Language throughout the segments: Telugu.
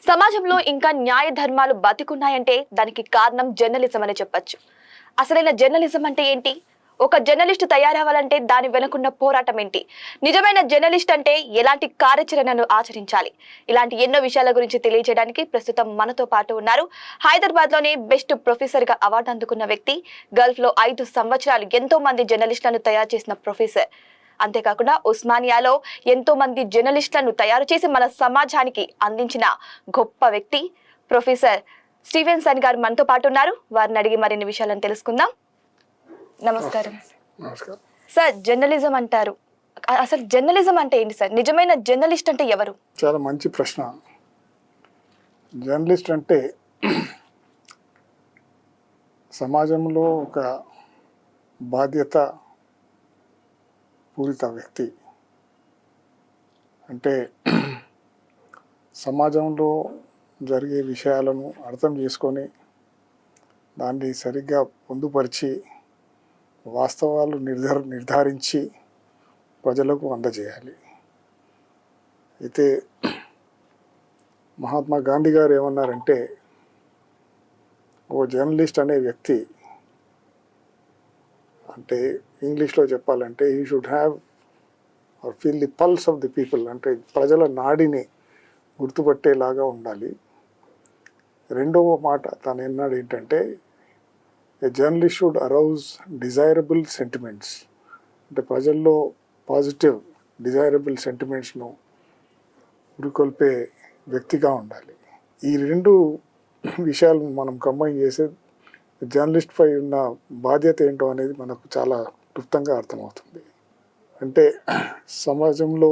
సమాజంలో ఇంకా న్యాయ ధర్మాలు బతికున్నాయంటే దానికి కారణం జర్నలిజం అని చెప్పొచ్చు. అసలైన జర్నలిజం అంటే ఏంటి? ఒక జర్నలిస్ట్ తయారవ్వాలంటే దాని వెనుకున్న పోరాటం ఏంటి? నిజమైన జర్నలిస్ట్ అంటే ఎలాంటి కార్యాచరణను ఆచరించాలి? ఇలాంటి ఎన్నో విషయాల గురించి తెలియజేయడానికి ప్రస్తుతం మనతో పాటు ఉన్నారు. హైదరాబాద్ లోనే బెస్ట్ ప్రొఫెసర్ గా అవార్డు అందుకున్న వ్యక్తి, గల్ఫ్ లో 5 సంవత్సరాలు ఎంతో మంది జర్నలిస్టులను తయారు చేసిన ప్రొఫెసర్. అంతేకాకుండా ఉస్మానియాలో ఎంతో మంది జర్నలిస్టులను తయారు చేసి మన సమాజానికి అందించిన గొప్ప వ్యక్తి ప్రొఫెసర్ స్టీవెన్సన్ గారు మనతో పాటు ఉన్నారు. వారిని అడిగి మరిన్ని విషయాలను తెలుసుకుందాం. నమస్కారం. నమస్కారం సార్, జర్నలిజం అంటారు, అసలు జర్నలిజం అంటే ఏంటి సార్? నిజమైన జర్నలిస్ట్ అంటే ఎవరు? చాలా మంచి ప్రశ్న. జర్నలిస్ట్ అంటే సమాజంలో ఒక బాధ్యత పూరిత వ్యక్తి. అంటే సమాజంలో జరిగే విషయాలను అర్థం చేసుకొని దాన్ని సరిగ్గా పొందుపరిచి వాస్తవాలు నిర్ధారించి ప్రజలకు అందజేయాలి. అయితే మహాత్మా గాంధీ గారు ఏమన్నారంటే, ఓ జర్నలిస్ట్ అనే వ్యక్తి అంటే ఇంగ్లీష్లో చెప్పాలంటే he should have or feel the pulse of the people, అంటే ప్రజల నాడిని గుర్తుపట్టేలాగా ఉండాలి. రెండవ మాట తను ఎన్నాడు ఏంటంటే, a journalist should arouse desirable sentiments, అంటే ప్రజల్లో పాజిటివ్ డిజైరబుల్ సెంటిమెంట్స్ను ఉరికొల్పే వ్యక్తిగా ఉండాలి. ఈ రెండు విషయాలను మనం కంబైన్ చేసే జర్నలిస్ట్ పై ఉన్న బాధ్యత ఏంటో అనేది మనకు చాలా క్లుప్తంగా అర్థమవుతుంది. అంటే సమాజంలో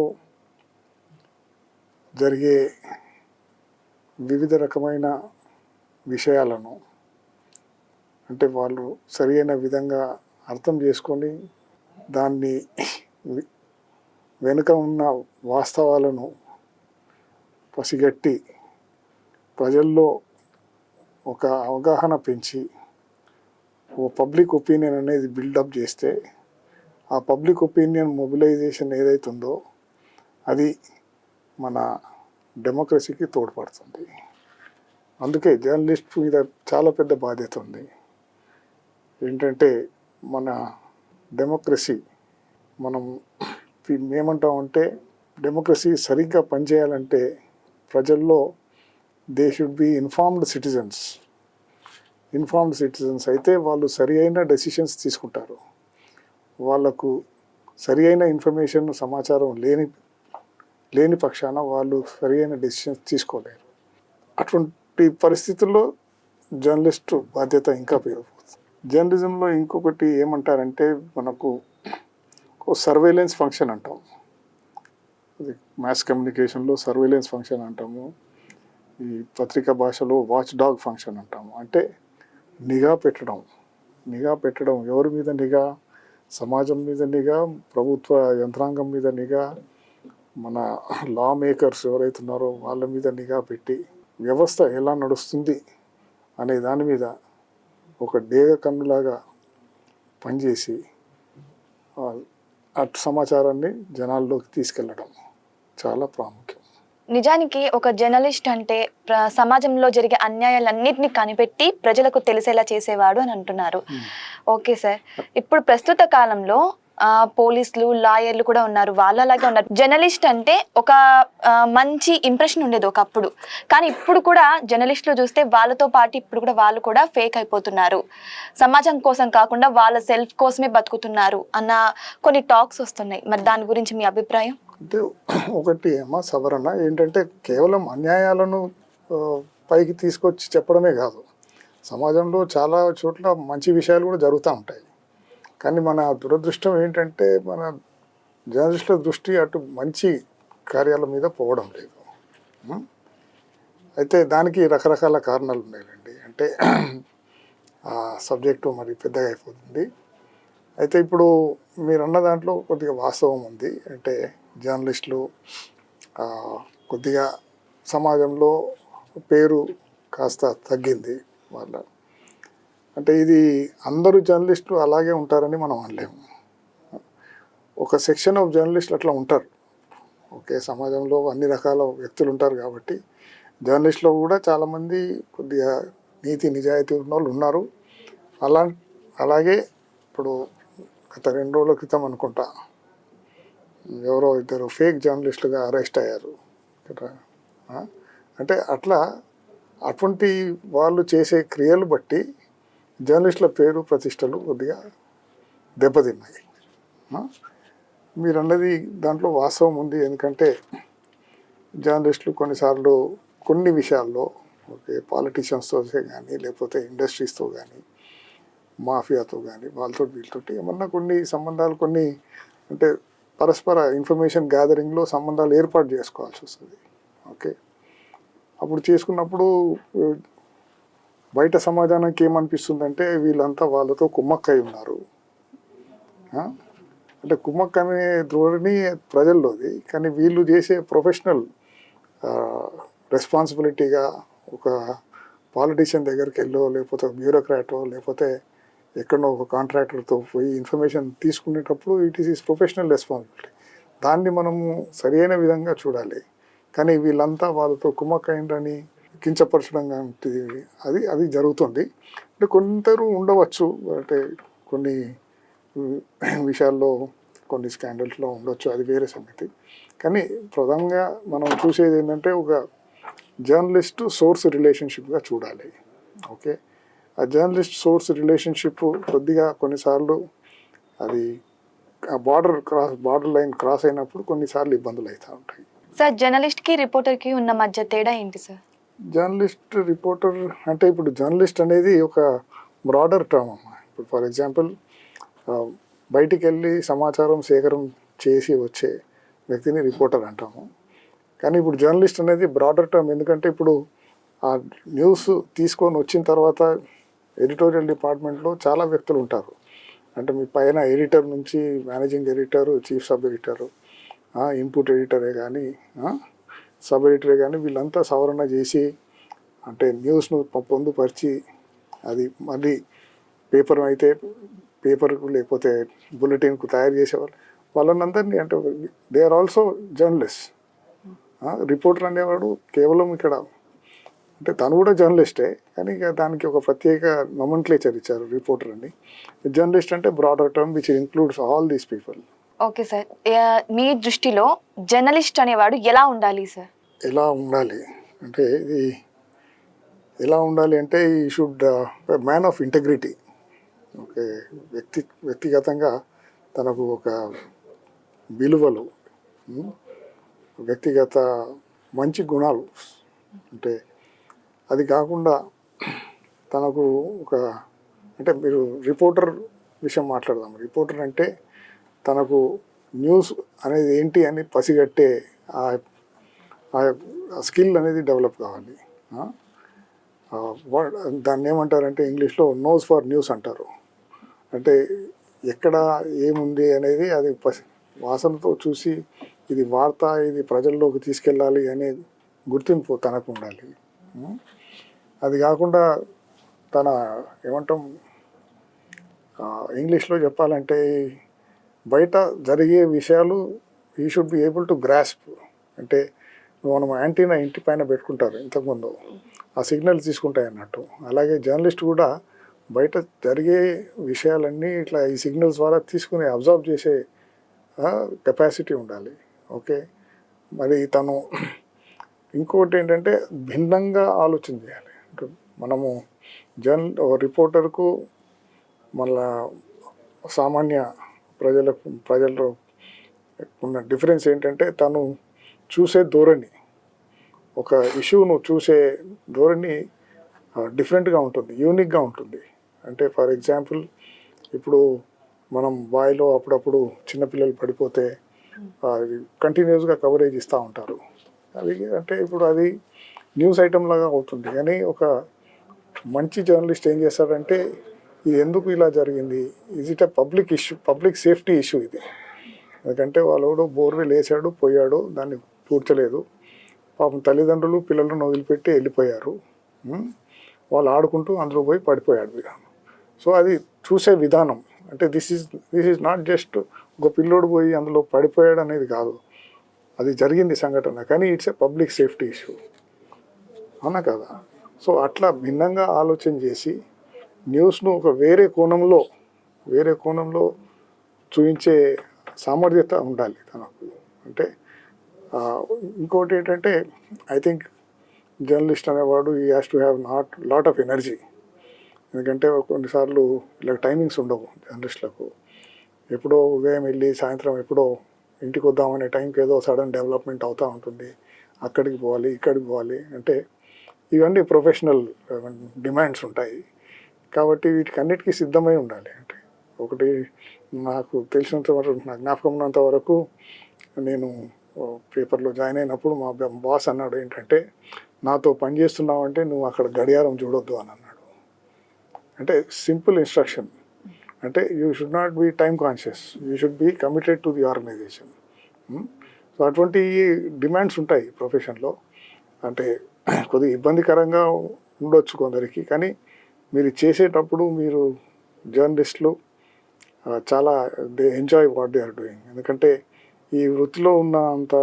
జరిగే వివిధ రకమైన విషయాలను అంటే వాళ్ళు సరైన విధంగా అర్థం చేసుకొని దాన్ని వెనుక ఉన్న వాస్తవాలను పసిగట్టి ప్రజల్లో ఒక అవగాహన పెంచి ఓ పబ్లిక్ ఒపీనియన్ అనేది బిల్డప్ చేస్తే ఆ పబ్లిక్ ఒపీనియన్ మొబిలైజేషన్ ఏదైతుందో అది మన డెమోక్రసీకి తోడ్పడుతుంది. అందుకే జర్నలిస్ట్ మీద చాలా పెద్ద బాధ్యత ఉంది. ఏంటంటే మన డెమోక్రసీ, మనం ఏమంటామంటే డెమోక్రసీ సరిగ్గా పనిచేయాలంటే ప్రజల్లో they should be informed citizens. Informed citizens అయితే వాళ్ళు సరి అయిన డెసిషన్స్ తీసుకుంటారు. వాళ్ళకు సరి అయిన ఇన్ఫర్మేషన్ సమాచారం లేని పక్షాన వాళ్ళు సరి అయిన డెసిషన్స్ తీసుకోలేరు. అటువంటి పరిస్థితుల్లో జర్నలిస్టు బాధ్యత ఇంకా పెరిగిపోతుంది. జర్నలిజంలో ఇంకొకటి ఏమంటారంటే మనకు సర్వేలెన్స్ ఫంక్షన్ అంటాం. అది మాస్ కమ్యూనికేషన్లో సర్వేలెన్స్ ఫంక్షన్ అంటాము. ఈ పత్రికా భాషలో వాచ్ డాగ్ ఫంక్షన్ అంటాము. అంటే నిఘా పెట్టడం. ఎవరి మీద నిఘా? సమాజం మీద నిఘా, ప్రభుత్వ యంత్రాంగం మీద నిఘా, మన లా మేకర్స్ ఎవరైతే ఉన్నారో వాళ్ళ మీద నిఘా పెట్టి వ్యవస్థ ఎలా నడుస్తుంది అనే దాని మీద ఒక డేగ కన్నులాగా పనిచేసి అటు సమాచారాన్ని జనాల్లోకి తీసుకెళ్ళడం చాలా ప్రాముఖ్యం. నిజానికి ఒక జర్నలిస్ట్ అంటే సమాజంలో జరిగే అన్యాయాలన్నింటినీ కనిపెట్టి ప్రజలకు తెలిసేలా చేసేవాడు అని అంటున్నారు. ఓకే సార్, ఇప్పుడు ప్రస్తుత కాలంలో పోలీసులు, లాయర్లు కూడా ఉన్నారు, వాళ్ళలాగే ఉన్నారు. జర్నలిస్ట్ అంటే ఒక మంచి ఇంప్రెషన్ ఉండేది ఒకప్పుడు, కానీ ఇప్పుడు కూడా జర్నలిస్టులు చూస్తే వాళ్ళతో పాటు ఇప్పుడు కూడా వాళ్ళు కూడా ఫేక్ అయిపోతున్నారు. సమాజం కోసం కాకుండా వాళ్ళ సెల్ఫ్ కోసమే బతుకుతున్నారు అన్న కొన్ని టాక్స్ వస్తున్నాయి. మరి దాని గురించి మీ అభిప్రాయం? అంటే ఒకటి ఏమో సవరణ ఏంటంటే కేవలం అన్యాయాలను పైకి తీసుకొచ్చి చెప్పడమే కాదు, సమాజంలో చాలా చోట్ల మంచి విషయాలు కూడా జరుగుతూ ఉంటాయి. కానీ మన దురదృష్టం ఏంటంటే మన జర్నలిస్టుల దృష్టి అటు మంచి కార్యాల మీద పోవడం లేదు. అయితే దానికి రకరకాల కారణాలు ఉన్నాయండి. అంటే ఆ సబ్జెక్టు మరి పెద్దగా అయిపోతుంది. అయితే ఇప్పుడు మీరు అన్న దాంట్లో కొద్దిగా వాస్తవం ఉంది. అంటే జర్నలిస్టులు కొద్దిగా సమాజంలో పేరు కాస్త తగ్గింది వాళ్ళ. అంటే ఇది అందరూ జర్నలిస్టులు అలాగే ఉంటారని మనం అనలేము. ఒక సెక్షన్ ఆఫ్ జర్నలిస్టులు అట్లా ఉంటారు. ఓకే, సమాజంలో అన్ని రకాల వ్యక్తులు ఉంటారు కాబట్టి జర్నలిస్టులో కూడా చాలామంది కొద్దిగా నీతి నిజాయితీ ఉన్న వాళ్ళు ఉన్నారు. అలాగే ఇప్పుడు గత 2 రోజుల క్రితం అనుకుంటా ఎవరో ఇద్దరు ఫేక్ జర్నలిస్టులుగా అరెస్ట్ అయ్యారు కదా. అంటే అటువంటి వాళ్ళు చేసే క్రియలు బట్టి జర్నలిస్టుల పేరు ప్రతిష్టలు కొద్దిగా దెబ్బతిన్నాయి. మీరు అన్నది దాంట్లో వాస్తవం ఉంది. ఎందుకంటే జర్నలిస్టులు కొన్నిసార్లు కొన్ని విషయాల్లో పాలిటీషియన్స్తో కానీ లేకపోతే ఇండస్ట్రీస్తో కానీ మాఫియాతో కానీ వీళ్ళతో ఏమన్నా కొన్ని సంబంధాలు అంటే పరస్పర ఇన్ఫర్మేషన్ గ్యాదరింగ్లో సంబంధాలు ఏర్పాటు చేసుకోవాల్సి వస్తుంది. ఓకే, అప్పుడు చేసుకున్నప్పుడు బయట సమాజానికి ఏమనిపిస్తుందంటే వీళ్ళంతా వాళ్ళతో కుమ్మక్కై ఉన్నారు. అంటే కుమ్మక్కనే ధోరణి ప్రజల్లోది. కానీ వీళ్ళు చేసే ప్రొఫెషనల్ రెస్పాన్సిబిలిటీగా ఒక పాలిటీషియన్ దగ్గరికి వెళ్ళో లేకపోతే బ్యూరోక్రాటో లేకపోతే ఎక్కడో ఒక కాంట్రాక్టర్తో పోయి ఇన్ఫర్మేషన్ తీసుకునేటప్పుడు ఇట్ ఈస్ ప్రొఫెషనల్ రెస్పాన్సిబిలిటీ. దాన్ని మనము సరైన విధంగా చూడాలి. కానీ వీళ్ళంతా వాళ్ళతో కుమ్మక్కైందని కించపరచడం కానీ అది జరుగుతుంది. అంటే కొందరు ఉండవచ్చు, అంటే కొన్ని విషయాల్లో కొన్ని స్కాండల్స్లో ఉండొచ్చు, అది వేరే సంగతి. కానీ ప్రధానంగా మనం చూసేది ఏంటంటే ఒక జర్నలిస్ట్ సోర్స్ రిలేషన్షిప్గా చూడాలి. ఓకే, ఆ జర్నలిస్ట్ సోర్స్ రిలేషన్షిప్ కొద్దిగా కొన్నిసార్లు అది ఆ బార్డర్ లైన్ క్రాస్ అయినప్పుడు కొన్నిసార్లు ఇబ్బందులు అవుతూ ఉంటాయి. సార్, జర్నలిస్ట్కి రిపోర్టర్కి ఉన్న మధ్య తేడా ఏంటి సార్? జర్నలిస్ట్ రిపోర్టర్ అంటే ఇప్పుడు జర్నలిస్ట్ అనేది ఒక బ్రాడర్ టర్మ్ అమ్మా. ఇప్పుడు ఫర్ ఎగ్జాంపుల్ బయటికి వెళ్ళి సమాచారం సేకరణ చేసి వచ్చే వ్యక్తిని రిపోర్టర్ అంటాము. కానీ ఇప్పుడు జర్నలిస్ట్ అనేది బ్రాడర్ టర్మ్. ఎందుకంటే ఇప్పుడు ఆ న్యూస్ తీసుకొని వచ్చిన తర్వాత ఎడిటోరియల్ డిపార్ట్మెంట్లో చాలా వ్యక్తులు ఉంటారు. అంటే మీ పైన ఎడిటర్ నుంచి managing editor, chief sub editor, input ఎడిటరే కానీ సబ్ ఎడిటరే కానీ వీళ్ళంతా సవరణ చేసి అంటే న్యూస్ను పొందుపరిచి అది మళ్ళీ పేపర్ అయితే పేపర్కు లేకపోతే బులెటిన్కు తయారు చేసేవాళ్ళు వాళ్ళందరినీ అంటే they are also journalist. Reporter అనేవాడు కేవలం ఇక్కడ అంటే తను కూడా జర్నలిస్టే, కానీ ఇక దానికి ఒక ప్రత్యేక నొమెన్క్లేచర్ ఇచ్చారు రిపోర్టర్ అని. జర్నలిస్ట్ అంటే broader term which includes all these people. Okay sir, మీ దృష్టిలో జర్నలిస్ట్ అనేవాడు ఎలా ఉండాలి సార్? ఎలా ఉండాలి అంటే ఇది ఎలా ఉండాలి అంటే ఈ should man of integrity. Okay, వ్యక్తిగతంగా తనకు ఒక విలువలు, వ్యక్తిగత మంచి గుణాలు అంటే అది కాకుండా తనకు ఒక అంటే మీరు రిపోర్టర్ విషయం మాట్లాడదాం. రిపోర్టర్ అంటే తనకు న్యూస్ అనేది ఏంటి అని పసిగట్టే ఆ స్కిల్ అనేది డెవలప్ కావాలి. దాన్ని ఏమంటారంటే ఇంగ్లీష్లో నోస్ ఫర్ న్యూస్ అంటారు. అంటే ఎక్కడ ఏముంది అనేది అది వాసనతో చూసి ఇది వార్త, ఇది ప్రజల్లోకి తీసుకెళ్ళాలి అనే గుర్తింపు తనకు ఉండాలి. అది కాకుండా తన ఏమంటాం ఇంగ్లీష్లో చెప్పాలంటే బయట జరిగే విషయాలు ఈ should be able to grasp. అంటే మనం యాంటీనా ఇంటి పైన పెట్టుకుంటారు ఇంతకుముందు, ఆ సిగ్నల్ తీసుకుంటాయి అన్నట్టు. అలాగే జర్నలిస్ట్ కూడా బయట జరిగే విషయాలన్నీ ఇట్లా ఈ సిగ్నల్స్ ద్వారా తీసుకుని అబ్జర్వ్ చేసే కెపాసిటీ ఉండాలి. ఓకే, మరి తను ఇంకోటి ఏంటంటే భిన్నంగా ఆలోచన చేయాలి. అంటే మనము రిపోర్టర్కు మళ్ళా సామాన్య ప్రజల్లో ఉన్న డిఫరెన్స్ ఏంటంటే తను చూసే ధోరణి, ఒక ఇష్యూను చూసే ధోరణి డిఫరెంట్గా ఉంటుంది, యూనిక్గా ఉంటుంది. అంటే ఫర్ ఎగ్జాంపుల్ ఇప్పుడు మనం బాయిలో అప్పుడప్పుడు చిన్నపిల్లలు పడిపోతే కంటిన్యూస్గా కవరేజ్ ఇస్తూ ఉంటారు. అది అంటే ఇప్పుడు అది న్యూస్ ఐటమ్ లాగా అవుతుంది. కానీ ఒక మంచి జర్నలిస్ట్ ఏం చేస్తాడంటే ఇది ఎందుకు ఇలా జరిగింది, is it a public issue, public safety issue ఇది. ఎందుకంటే వాళ్ళు బోర్వెల్ వేసాడు, పోయాడు, దాన్ని పూడ్చలేదు, పాపం తల్లిదండ్రులు పిల్లలను వదిలిపెట్టి వెళ్ళిపోయారు, వాళ్ళు ఆడుకుంటూ అందులో పోయి పడిపోయాడు. సో అది చూసే విధానం అంటే దిస్ ఈజ్ నాట్ జస్ట్ ఒక పిల్లోడు పోయి అందులో పడిపోయాడు అనేది కాదు, అది జరిగింది సంఘటన, కానీ it's a public safety issue. అవునా కదా? సో అట్లా భిన్నంగా ఆలోచన చేసి న్యూస్ను ఒక వేరే కోణంలో చూపించే సామర్థ్యత ఉండాలి తనకు. అంటే ఆ, ఇంకోటి ఏంటంటే ఐ థింక్ జర్నలిస్ట్ అనేవాడు ఈ has to have lot of energy. ఎందుకంటే కొన్నిసార్లు ఇలా టైమింగ్స్ ఉండవు జర్నలిస్టులకు. ఎప్పుడో ఉదయం వెళ్ళి సాయంత్రం ఎప్పుడో ఇంటికి వద్దామనే టైంకి ఏదో సడన్ డెవలప్మెంట్ అవుతూ ఉంటుంది, అక్కడికి పోవాలి ఇక్కడికి పోవాలి అంటే ఇవన్నీ ప్రొఫెషనల్ డిమాండ్స్ ఉంటాయి. కాబట్టి వీటికన్నిటికీ సిద్ధమై ఉండాలి. అంటే ఒకటి నాకు తెలిసినంత వరకు, నా జ్ఞాపకం ఉన్నంత వరకు, నేను పేపర్లో జాయిన్ అయినప్పుడు మా బాస్ అన్నాడు ఏంటంటే, నాతో పని చేస్తున్నావంటే నువ్వు అక్కడ గడియారం చూడొద్దు అని అన్నాడు. అంటే సింపుల్ ఇన్స్ట్రక్షన్. అంటే you should not be time conscious, you should be committed to the organisation. So అటువంటి డిమాండ్స్ ఉంటాయి ప్రొఫెషన్లో. అంటే కొద్దిగా ఇబ్బందికరంగా ఉండొచ్చు కొందరికి, కానీ మీరు చేసేటప్పుడు మీరు జర్నలిస్టులు చాలా they enjoy what they are doing. ఎందుకంటే ఈ వృత్తిలో ఉన్న అంత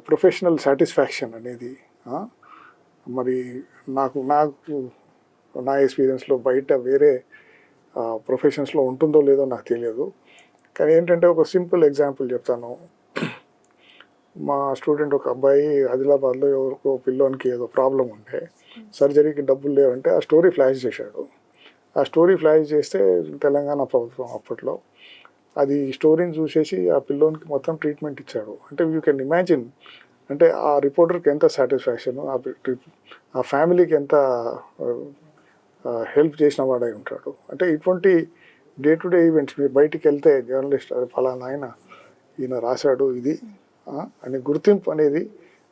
ప్రొఫెషనల్ సాటిస్ఫాక్షన్ అనేది మరి నాకు నా ఎక్స్పీరియన్స్లో బయట వేరే ప్రొఫెషన్స్లో ఉంటుందో లేదో నాకు తెలియదు. కానీ ఏంటంటే ఒక సింపుల్ ఎగ్జాంపుల్ చెప్తాను. మా స్టూడెంట్ ఒక అబ్బాయి ఆదిలాబాద్లో ఎవరికో పిల్లోనికి ఏదో ప్రాబ్లం ఉంటే సర్జరీకి డబ్బులు లేవంటే ఆ స్టోరీ ఫ్లాష్ చేశాడు. ఆ స్టోరీ ఫ్లాష్ చేస్తే తెలంగాణ ప్రభుత్వం అప్పట్లో అది స్టోరీని చూసేసి ఆ పిల్లోనికి మొత్తం ట్రీట్మెంట్ ఇచ్చాడు. అంటే యూ కెన్ ఇమాజిన్, అంటే ఆ రిపోర్టర్కి ఎంత సాటిస్ఫాక్షన్, ఆ ఫ్యామిలీకి ఎంత హెల్ప్ చేసిన వాడై ఉంటాడు. అంటే ఇటువంటి డే టు డే ఈవెంట్స్ మీరు బయటికి వెళ్తే జర్నలిస్ట్ అది ఫలానా ఆయన ఈయన రాశాడు ఇది అని గుర్తింపు అనేది,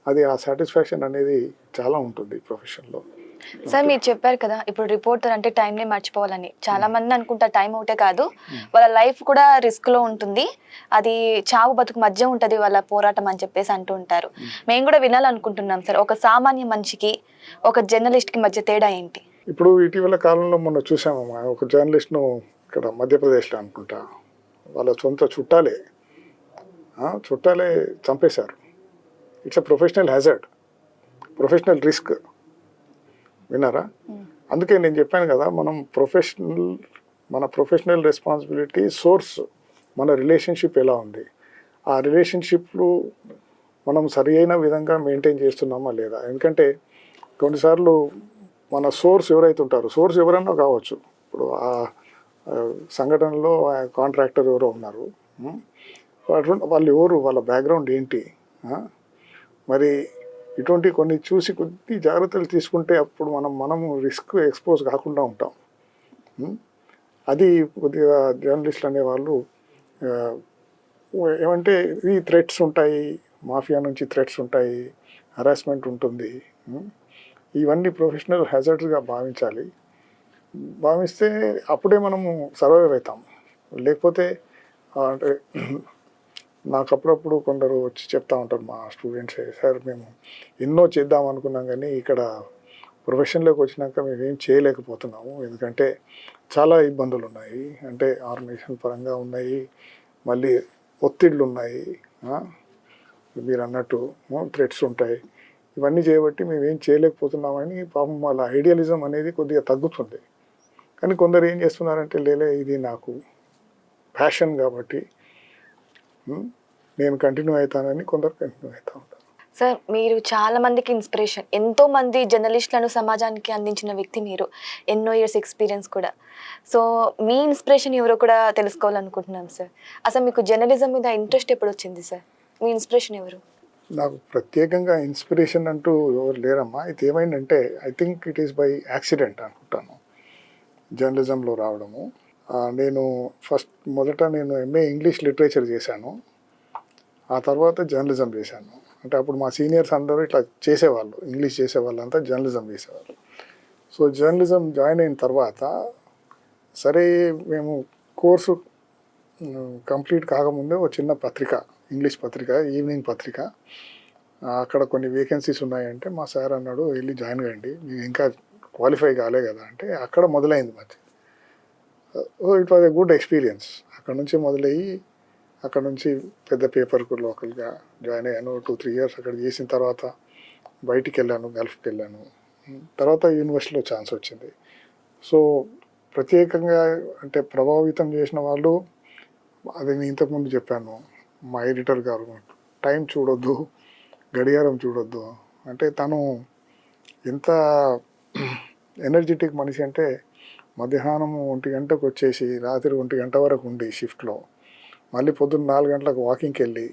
అది ఆ సాటిస్ఫాక్షన్ అనేది చాలా ఉంటుంది ప్రొఫెషన్లో. సార్ మీరు చెప్పారు కదా ఇప్పుడు రిపోర్టర్ అంటే టైంని మర్చిపోవాలని. చాలా మంది అనుకుంటారు టైం ఒకటే కాదు, వాళ్ళ లైఫ్ కూడా రిస్క్ లో ఉంటుంది, అది చావు బతుకు మధ్య ఉంటుంది వాళ్ళ పోరాటం అని చెప్పేసి అంటూ ఉంటారు. మేము కూడా వినాలనుకుంటున్నాం సార్, ఒక సామాన్య మనిషికి ఒక జర్నలిస్ట్ కి మధ్య తేడా ఏంటి? ఇప్పుడు ఇటీవల కాలంలో మనం చూసామమ్మా, ఒక జర్నలిస్ట్ను ఇక్కడ మధ్యప్రదేశ్లో అనుకుంటా, వాళ్ళ సొంత చుట్టాలే చంపేశారు. It's a professional hazard, professional risk. విన్నారా? అందుకే నేను చెప్పాను కదా, మన ప్రొఫెషనల్ రెస్పాన్సిబిలిటీ సోర్స్, మన రిలేషన్షిప్ ఎలా ఉంది, ఆ రిలేషన్షిప్లు మనం సరి అయిన విధంగా మెయింటైన్ చేస్తున్నామా లేదా. ఎందుకంటే కొన్నిసార్లు మన సోర్స్ ఎవరైతే ఉంటారో, సోర్స్ ఎవరైనా కావచ్చు, ఇప్పుడు ఆ సంఘటనలో కాంట్రాక్టర్ ఎవరో ఉన్నారు, వాళ్ళు ఎవరు, వాళ్ళ బ్యాక్గ్రౌండ్ ఏంటి, మరి ఇటువంటి కొన్ని చూసి కొద్ది జాగ్రత్తలు తీసుకుంటే అప్పుడు మనము రిస్క్ ఎక్స్పోజ్ కాకుండా ఉంటాం. అది కొద్దిగా జర్నలిస్టులు అనేవాళ్ళు ఏమంటే ఈ థ్రెట్స్ ఉంటాయి, మాఫియా నుంచి థ్రెట్స్ ఉంటాయి, హరాస్మెంట్ ఉంటుంది. ఇవన్నీ ప్రొఫెషనల్ హ్యాజర్డ్స్గా భావిస్తే అప్పుడే మనము సర్వైవ్ అవుతాం. లేకపోతే అంటే నాకు అప్పుడప్పుడు కొందరు వచ్చి చెప్తా ఉంటారు మా స్టూడెంట్సే, సార్ మేము ఎన్నో చేద్దాం అనుకున్నాం కానీ ఇక్కడ ప్రొఫెషన్లోకి వచ్చినాక మేము ఏం చేయలేకపోతున్నాము, ఎందుకంటే చాలా ఇబ్బందులు ఉన్నాయి, అంటే ఆర్గనైజేషన్ పరంగా ఉన్నాయి, మళ్ళీ ఒత్తిళ్ళు ఉన్నాయి, మీరు అన్నట్టు థ్రెట్స్ ఉంటాయి, ఇవన్నీ చేయబట్టి మేము ఏం చేయలేకపోతున్నామని పాపం వాళ్ళ ఐడియలిజం అనేది కొద్దిగా తగ్గుతుంది. కానీ కొందరు ఏం చేస్తున్నారంటే, లేలే ఇది నాకు ప్యాషన్ కాబట్టి నేను కంటిన్యూ అవుతానని కొందరు కంటిన్యూ అవుతూ ఉంటారు. సార్ మీరు చాలా మందికి ఇన్స్పిరేషన్, ఎంతో మంది జర్నలిస్టులను సమాజానికి అందించిన వ్యక్తి మీరు, ఎన్నో ఇయర్స్ ఎక్స్పీరియన్స్ కూడా. సో మీ ఇన్స్పిరేషన్ ఎవరో కూడా తెలుసుకోవాలనుకుంటున్నాం సార్. అసలు మీకు జర్నలిజం మీద ఇంట్రెస్ట్ ఎప్పుడు వచ్చింది సార్? మీ ఇన్స్పిరేషన్ ఎవరు? నాకు ప్రత్యేకంగా ఇన్స్పిరేషన్ అంటూ ఎవరు లేరమ్మా. ఇది ఏమైందంటే I think it is by accident అనుకుంటాను జర్నలిజంలో రావడము. నేను మొదట నేను ఎంఏ ఇంగ్లీష్ లిటరేచర్ చేశాను, ఆ తర్వాత జర్నలిజం చేశాను. అంటే అప్పుడు మా సీనియర్స్ అందరూ ఇట్లా చేసేవాళ్ళు, ఇంగ్లీష్ చేసేవాళ్ళంతా జర్నలిజం చేసేవాళ్ళు. సో జర్నలిజం జాయిన్ అయిన తర్వాత సరే మేము కోర్సు కంప్లీట్ కాకముందే ఒక చిన్న పత్రిక, ఇంగ్లీష్ పత్రిక, ఈవినింగ్ పత్రిక, అక్కడ కొన్ని వేకెన్సీస్ ఉన్నాయంటే మా సార్ అన్నాడు వెళ్ళి జాయిన్ కండి, మీరు ఇంకా క్వాలిఫై కాలే కదా అంటే అక్కడ మొదలైంది మరి. It was a good experience. అక్కడ నుంచి మొదలయ్యి అక్కడ నుంచి పెద్ద పేపర్కు లోకల్గా జాయిన్ అయ్యాను. 2-3 ఇయర్స్ అక్కడ చేసిన తర్వాత బయటికి వెళ్ళాను, గల్ఫ్కి వెళ్ళాను. తర్వాత యూనివర్సిటీలో ఛాన్స్ వచ్చింది. సో ప్రత్యేకంగా అంటే ప్రభావితం చేసిన వాళ్ళు, అది నేను ఇంతకుముందు చెప్పాను, మా ఎడిటర్ గారు టైం చూడొద్దు, గడియారం చూడొద్దు అంటే తను ఎంత ఎనర్జెటిక్ మనిషి అంటే మధ్యాహ్నం 1 గంటకు వచ్చేసి రాత్రి 1 గంట వరకు ఉండి షిఫ్ట్లో, మళ్ళీ పొద్దున్న 4 గంటలకు వాకింగ్కి వెళ్ళి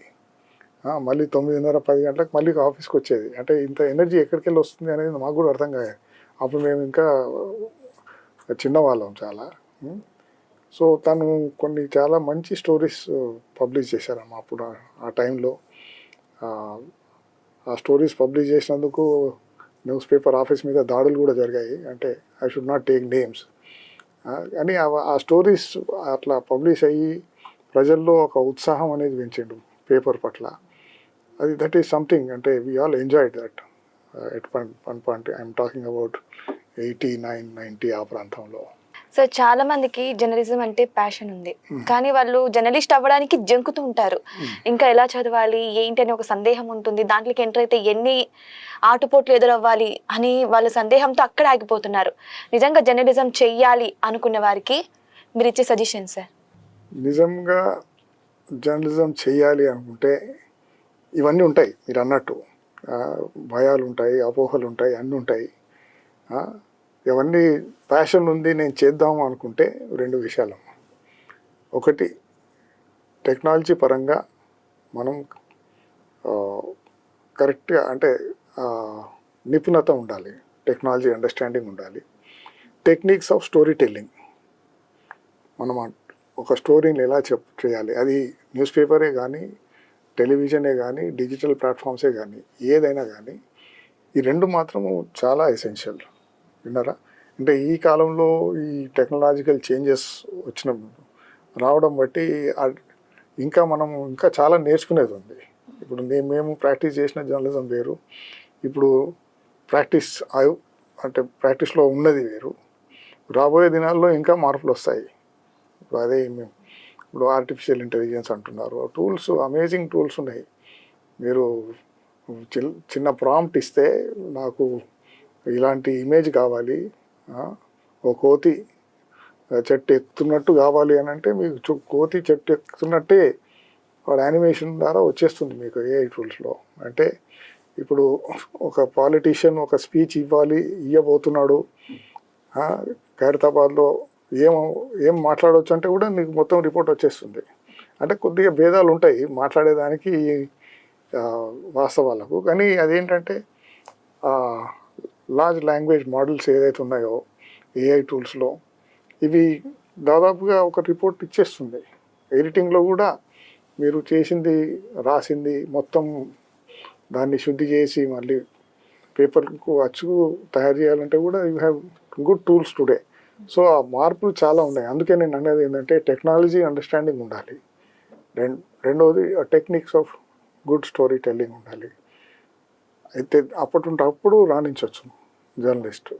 మళ్ళీ 9:30 10 గంటలకు మళ్ళీ ఆఫీస్కి వచ్చేది. అంటే ఇంత ఎనర్జీ ఎక్కడికి వెళ్ళి వస్తుంది అనేది మాకు కూడా అర్థం కాదు. అప్పుడు మేము ఇంకా చిన్నవాళ్ళం చాలా. సో తను కొన్ని చాలా మంచి స్టోరీస్ పబ్లిష్ చేశారమ్మా అప్పుడు ఆ టైంలో. ఆ స్టోరీస్ పబ్లిష్ చేసినందుకు న్యూస్ పేపర్ ఆఫీస్ మీద దాడులు కూడా జరిగాయి. అంటే I should not take names. కానీ ఆ స్టోరీస్ అట్లా పబ్లిష్ అయ్యి ప్రజల్లో ఒక ఉత్సాహం అనేది పెంచిండు పేపర్ పట్ల. That is something. అంటే we all enjoyed that at one point. I'm talking about 89, 90 ఆ ప్రాంతంలో. సో చాలా మందికి జర్నలిజం అంటే ప్యాషన్ ఉంది, కానీ వాళ్ళు జర్నలిస్ట్ అవ్వడానికి జంకుతూ ఉంటారు. ఇంకా ఎలా చదవాలి ఏంటి అని ఒక సందేహం ఉంటుంది. దాంట్లోకి ఎంటర్ అయితే ఎన్ని ఆటుపోట్లు ఎదురవ్వాలి అని వాళ్ళ సందేహంతో అక్కడ ఆగిపోతున్నారు. నిజంగా జర్నలిజం చెయ్యాలి అనుకునే వారికి మీరు ఇచ్చే సజెషన్ సార్? నిజంగా జర్నలిజం చేయాలి అనుకుంటే ఇవన్నీ ఉంటాయి మీరు అన్నట్టు. భయాలు ఉంటాయి, అపోహలు ఉంటాయి, అన్నీ ఉంటాయి. ఇవన్నీ ప్యాషన్ ఉంది నేను చేద్దాము అనుకుంటే 2 విషయాలు. ఒకటి, టెక్నాలజీ పరంగా మనం కరెక్ట్గా అంటే నిపుణత ఉండాలి, టెక్నాలజీ అండర్స్టాండింగ్ ఉండాలి. టెక్నిక్స్ ఆఫ్ స్టోరీ టెల్లింగ్, మనం ఒక స్టోరీని ఎలా చేయాలి, అది న్యూస్ పేపరే కానీ, టెలివిజనే కానీ, డిజిటల్ ప్లాట్ఫామ్సే కానీ, ఏదైనా కానీ ఈ 2 మాత్రము చాలా ఎసెన్షియల్. విన్నారా? అంటే ఈ కాలంలో ఈ టెక్నాలజికల్ చేంజెస్ రావడం బట్టి ఇంకా మనము ఇంకా చాలా నేర్చుకునేది ఉంది. ఇప్పుడు మేము ప్రాక్టీస్ చేసిన జర్నలిజం వేరు, ఇప్పుడు ప్రాక్టీస్లో ఉన్నది వేరు. రాబోయే దినాల్లో ఇంకా మార్పులు వస్తాయి. ఇప్పుడు ఆర్టిఫిషియల్ ఇంటెలిజెన్స్ అంటున్నారు, టూల్స్, అమేజింగ్ టూల్స్ ఉన్నాయి. మీరు చిన్న ప్రాంప్ట్ ఇస్తే నాకు ఇలాంటి ఇమేజ్ కావాలి, ఓ కోతి చెట్టు ఎక్కుతున్నట్టు కావాలి అని అంటే మీకు కోతి చెట్టు ఎక్కుతున్నట్టే వాడు యానిమేషన్ ద్వారా వచ్చేస్తుంది మీకు ఏఐ టూల్స్లో. అంటే ఇప్పుడు ఒక పాలిటీషియన్ ఒక స్పీచ్ ఇవ్వబోతున్నాడు, ఖైరతాబాద్లో ఏం మాట్లాడవచ్చు అంటే కూడా మీకు మొత్తం రిపోర్ట్ వచ్చేస్తుంది. అంటే కొద్దిగా భేదాలు ఉంటాయి మాట్లాడేదానికి వాస్తవాలకు. కానీ అదేంటంటే లార్జ్ లాంగ్వేజ్ మోడల్స్ ఏదైతే ఉన్నాయో ఏఐ టూల్స్లో, ఇవి దాదాపుగా ఒక రిపోర్ట్ ఇచ్చేస్తుంది. ఎడిటింగ్లో కూడా మీరు చేసింది, రాసింది మొత్తం దాన్ని శుద్ధి చేసి మళ్ళీ పేపర్కు అచ్చుకు తయారు చేయాలంటే కూడా you have good tools today. So ఆ మార్పులు చాలా ఉన్నాయి. అందుకే నేను అనేది ఏంటంటే టెక్నాలజీ అండర్స్టాండింగ్ ఉండాలి. రెండవది techniques of good story telling ఉండాలి. అయితే అప్పుడు రాణించవచ్చు జర్నలిస్ట్.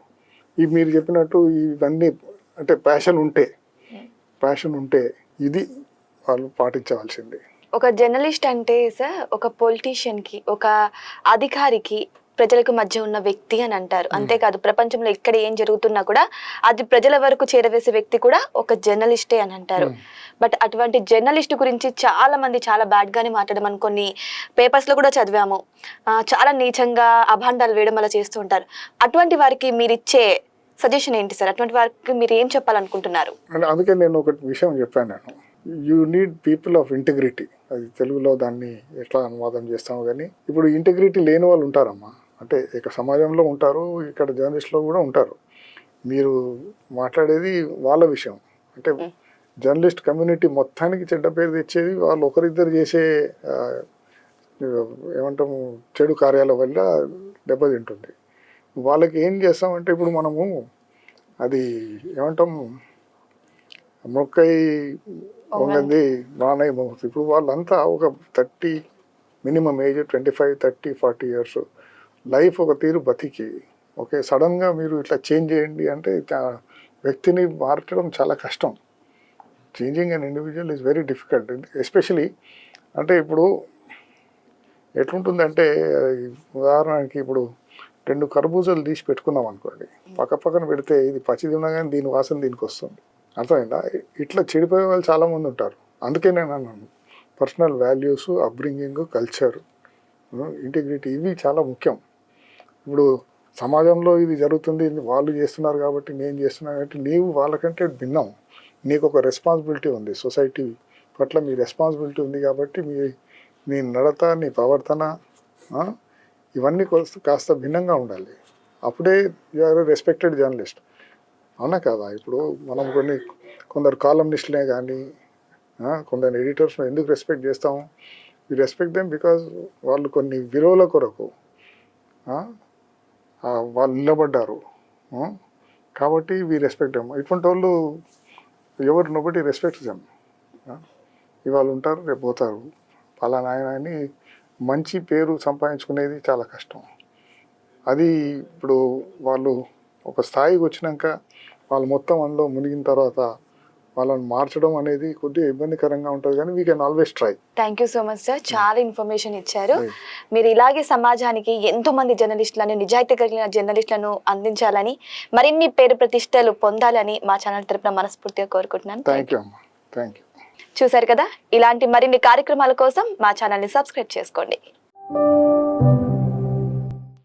ఇవి మీరు చెప్పినట్టు ఇవన్నీ అంటే ప్యాషన్ ఉంటే ఇది వాళ్ళు పాటించవలసింది. ఒక జర్నలిస్ట్ అంటే సార్ ఒక పొలిటీషియన్కి, ఒక అధికారికి ప్రజలకు మధ్య ఉన్న వ్యక్తి అని అంటారు. అంతేకాదు ప్రపంచంలో ఎక్కడ ఏం జరుగుతున్నా కూడా అది ప్రజల వరకు చేరవేసే వ్యక్తి కూడా ఒక జర్నలిస్టే అని అంటారు. బట్ అటువంటి జర్నలిస్ట్ గురించి చాలా మంది చాలా బ్యాడ్గానే మాట్లాడమని కొన్ని పేపర్స్లో కూడా చదివాము. చాలా నీచంగా అభాండాలు వేయడం అలా చేస్తూ ఉంటారు. అటువంటి వారికి మీరు ఇచ్చే సజెషన్ ఏంటి సార్? అటువంటి వారికి మీరు ఏం చెప్పాలనుకుంటున్నారు? అందుకే నేను ఒక విషయం చెప్పాను, you need people of integrity. అది తెలుగులో దాన్ని ఎట్లా అనువాదం చేస్తాము కానీ ఇప్పుడు ఇంటిగ్రిటీ లేని వాళ్ళు ఉంటారమ్మా. అంటే ఇక సమాజంలో ఉంటారు, ఇక్కడ జర్నలిస్ట్లో కూడా ఉంటారు. మీరు మాట్లాడేది వాళ్ళ విషయం. అంటే జర్నలిస్ట్ కమ్యూనిటీ మొత్తానికి చెడ్డ పేరు తెచ్చేది వాళ్ళు ఒకరిద్దరు చేసే ఏమంటాము చెడు కార్యాల వల్ల దెబ్బతింటుంది. వాళ్ళకి ఏం చేస్తామంటే ఇప్పుడు మనము అది ఏమంటాము మొక్కై ఉన్నది నానై మోగుతుంది. ఇప్పుడు వాళ్ళంతా ఒక 30 మినిమం ఏజ్ 25, 30, 40 ఇయర్స్ లైఫ్ ఒక తీరు బతికి ఓకే సడన్గా మీరు ఇట్లా చేంజ్ చేయండి అంటే వ్యక్తిని మార్చడం చాలా కష్టం. Changing an individual is very difficult. Especially అంటే ఇప్పుడు ఎట్లుంటుందంటే ఉదాహరణకి ఇప్పుడు 2 కర్బూజాలు తీసి పెట్టుకున్నాం అనుకోండి, పక్కన పెడితే ఇది పచ్చిది ఉన్నా కానీ దీని వాసన దీనికి వస్తుంది. అర్థమైందా? ఇట్లా చెడిపోయే వాళ్ళు చాలామంది ఉంటారు. అందుకే నేను అన్నాను personal values, upbringing, culture, integrity ఇవి చాలా ముఖ్యం. ఇప్పుడు సమాజంలో ఇది జరుగుతుంది, వాళ్ళు చేస్తున్నారు కాబట్టి నేను చేస్తున్నాను కాబట్టి నీవు వాళ్ళకంటే భిన్నం. నీకు ఒక రెస్పాన్సిబిలిటీ ఉంది, సొసైటీ పట్ల మీ రెస్పాన్సిబిలిటీ ఉంది కాబట్టి నీ నడత, నీ ప్రవర్తన ఇవన్నీ కాస్త భిన్నంగా ఉండాలి. అప్పుడే యూఆర్ రెస్పెక్టెడ్ జర్నలిస్ట్. అవునా కదా? ఇప్పుడు మనం కొందరు కాలమ్నిస్టులే కానీ కొందరు ఎడిటర్స్ ఎందుకు రెస్పెక్ట్ చేస్తాము? వి రెస్పెక్ట్ దెమ్ బికాజ్ వాళ్ళు కొన్ని విలువల కొరకు వాళ్ళు నిలబడ్డారు కాబట్టి వి రెస్పెక్ట్ దెమ్. ఇటువంటి వాళ్ళు ఎవరు నోబడి రెస్పెక్ట్ దెమ్. ఇవాళ ఉంటారు, రేపు పోతారు. పలానా ఆయన అని మంచి పేరు సంపాదించుకునేది చాలా కష్టం. అది ఇప్పుడు వాళ్ళు ఒక స్థాయికి వచ్చినాక వాళ్ళు మొత్తం అందులో మునిగిన తర్వాత వాళ్ళని మార్చడం అనేది కొద్దిగా ఇబ్బందికరంగా ఉంటుంది, కానీ we can always try. Thank you so much sir, చాలా ఇన్ఫర్మేషన్ ఇచ్చారు. మీరు ఇలాగే సమాజానికి ఎంతో మంది జర్నలిస్టులను, నిజాయితీ కలిగిన జర్నలిస్టులను అందించాలని, మరిన్ని పేరు ప్రతిష్టలు పొందాలని మా ఛానల్ తరపున మనస్ఫూర్తిగా కోరుకుంటున్నాను. థ్యాంక్ యూ అమ్మా, థ్యాంక్ యూ. చూసారు కదా, ఇలాంటి మరిన్ని కార్యక్రమాల కోసం మా ఛానల్ని సబ్స్క్రైబ్ చేసుకోండి.